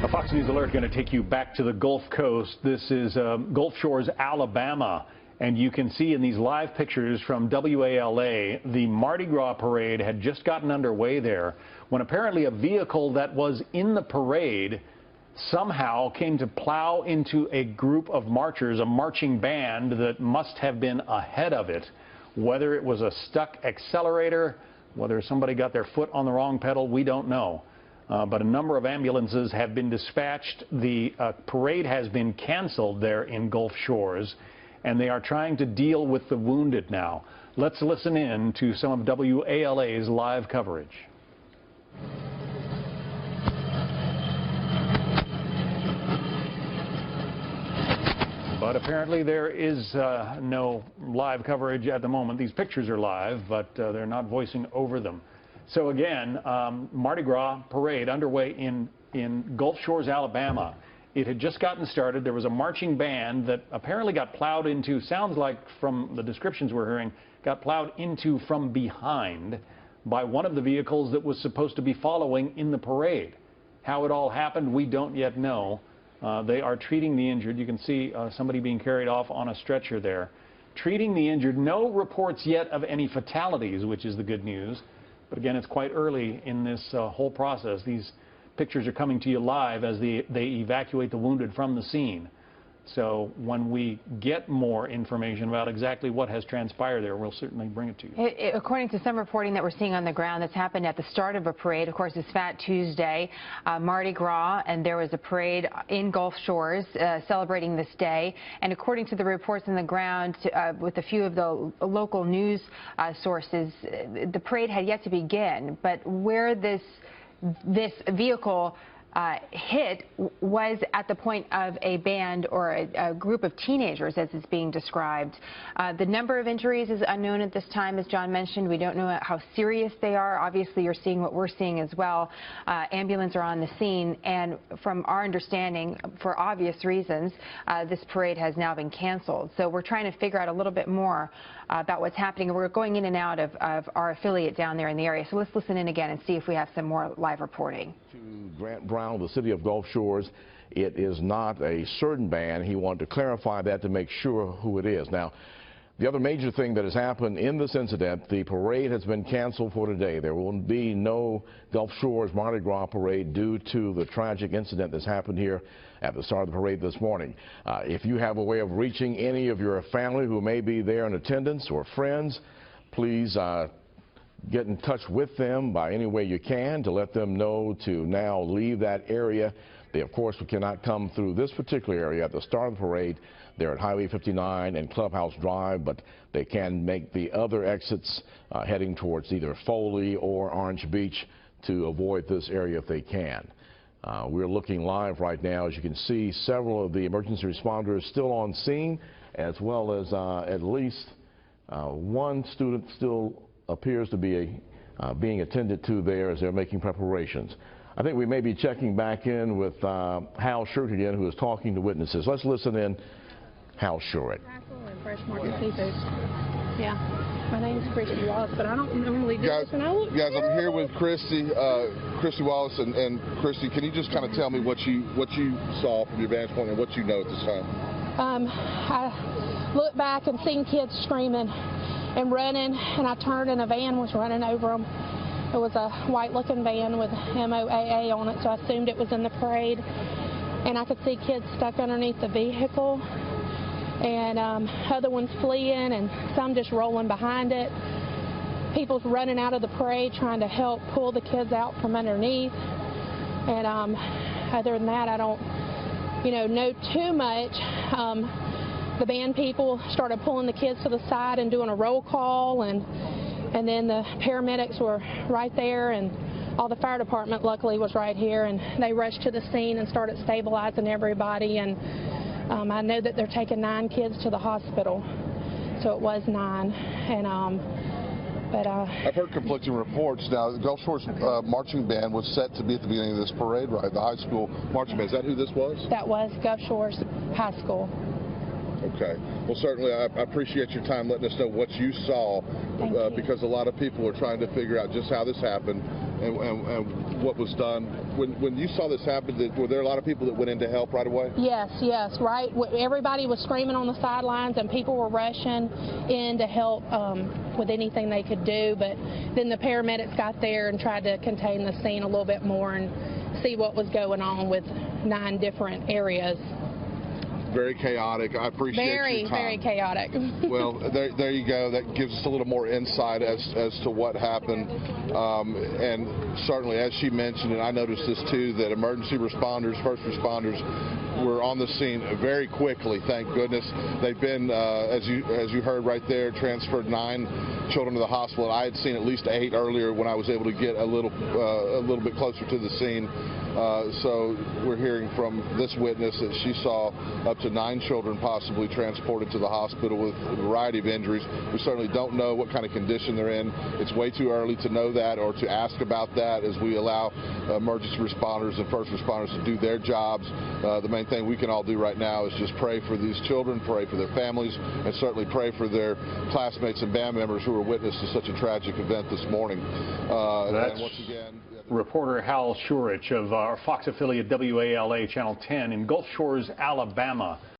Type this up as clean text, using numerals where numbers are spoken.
A Fox News alert going to take you back to the Gulf Coast. This is Gulf Shores, Alabama. And you can see in these live pictures from WALA, the Mardi Gras parade had just gotten underway there when apparently a vehicle that was in the parade somehow came to plow into a group of marchers, a marching band that must have been ahead of it. Whether it was a stuck accelerator, whether somebody got their foot on the wrong pedal, we don't know. But a number of ambulances have been dispatched. The parade has been canceled there in Gulf Shores, and they are trying to deal with the wounded now. Let's listen in to some of WALA's live coverage. But apparently there is no live coverage at the moment. These pictures are live, but they're not voicing over them. So again, Mardi Gras parade underway in Gulf Shores, Alabama. It had just gotten started. There was a marching band that apparently got plowed into, sounds like from the descriptions we're hearing, got plowed into from behind by one of the vehicles that was supposed to be following in the parade. How it all happened, we don't yet know. They are treating the injured. You can see somebody being carried off on a stretcher there. Treating the injured. No reports yet of any fatalities, which is the good news. But again, it's quite early in this whole process. These pictures are coming to you live as they evacuate the wounded from the scene. So when we get more information about exactly what has transpired there, we'll certainly bring it to you. According to some reporting that we're seeing on the ground, that's happened at the start of a parade. Of course, it's Fat Tuesday, Mardi Gras, and there was a parade in Gulf Shores celebrating this day. And according to the reports on the ground, with a few of the local news sources, the parade had yet to begin. But where this vehicle hit was at the point of a band or a group of teenagers, as it's being described. The number of injuries is unknown at this time, as John mentioned. We don't know how serious they are. Obviously, you're seeing what we're seeing as well. Ambulance are on the scene, and from our understanding, for obvious reasons, this parade has now been canceled. So we're trying to figure out a little bit more about what's happening. We're going in and out of our affiliate down there in the area. So let's listen in again and see if we have some more live reporting. To Grant Brown, the city of Gulf Shores, it is not a certain band. He wanted to clarify that to make sure who it is. Now, the other major thing that has happened in this incident, the parade has been canceled for today. There will be no Gulf Shores Mardi Gras parade due to the tragic incident that's happened here at the start of the parade this morning. If you have a way of reaching any of your family who may be there in attendance or friends, please get in touch with them by any way you can to let them know to now leave that area. They, of course, cannot come through this particular area at the start of the parade. They're at Highway 59 and Clubhouse Drive, but they can make the other exits heading towards either Foley or Orange Beach to avoid this area if they can. We're looking live right now. As you can see, several of the emergency responders still on scene, as well as at least one student still appears to be being attended to there as they're making preparations. I think we may be checking back in with Hal Short again, who is talking to witnesses. Let's listen in. Hal Short. Fresh market seafood. Yeah. My name's Christy Wallace, but I don't normally do this. And guys, I'm here with Christy Wallace, and Christy, can you just kind of tell me what you saw from your vantage point and what you know at this time? I looked back and seen kids screaming and running, and I turned and a van was running over them. It was a white-looking van with MOAA on it, so I assumed it was in the parade. And I could see kids stuck underneath the vehicle, and other ones fleeing, and some just rolling behind it. People's running out of the parade trying to help pull the kids out from underneath. And other than that, I don't, know too much. The band people started pulling the kids to the side and doing a roll call, and then the paramedics were right there, and all the fire department luckily was right here, and they rushed to the scene and started stabilizing everybody. And I know that they're taking 9 kids to the hospital, so it was 9. And I've heard conflicting reports. Now, the Gulf Shores marching band was set to be at the beginning of this parade, right? The high school marching band. Is that who this was? That was Gulf Shores High School. Okay. Well, certainly I appreciate your time letting us know what you saw, because a lot of people are trying to figure out just how this happened and what was done. When you saw this happen, were there a lot of people that went in to help right away? Yes, right. Everybody was screaming on the sidelines, and people were rushing in to help with anything they could do. But then the paramedics got there and tried to contain the scene a little bit more and see what was going on with 9 different areas. Very chaotic. I appreciate your time. Very chaotic. Well, there you go. That gives us a little more insight as to what happened. And certainly, as she mentioned, and I noticed this too, that emergency responders, first responders, were on the scene very quickly. Thank goodness. They've been, as you heard right there, transferred 9 children to the hospital. I had seen at least 8 earlier when I was able to get a little bit closer to the scene. So we're hearing from this witness that she saw up to 9 children possibly transported to the hospital with a variety of injuries. We certainly don't know what kind of condition they're in. It's way too early to know that or to ask about that as we allow emergency responders and first responders to do their jobs. The main thing we can all do right now is just pray for these children, pray for their families, and certainly pray for their classmates and band members who were witness to such a tragic event this morning. And once again, reporter Hal Shurich of our Fox affiliate WALA Channel 10 in Gulf Shores, Alabama.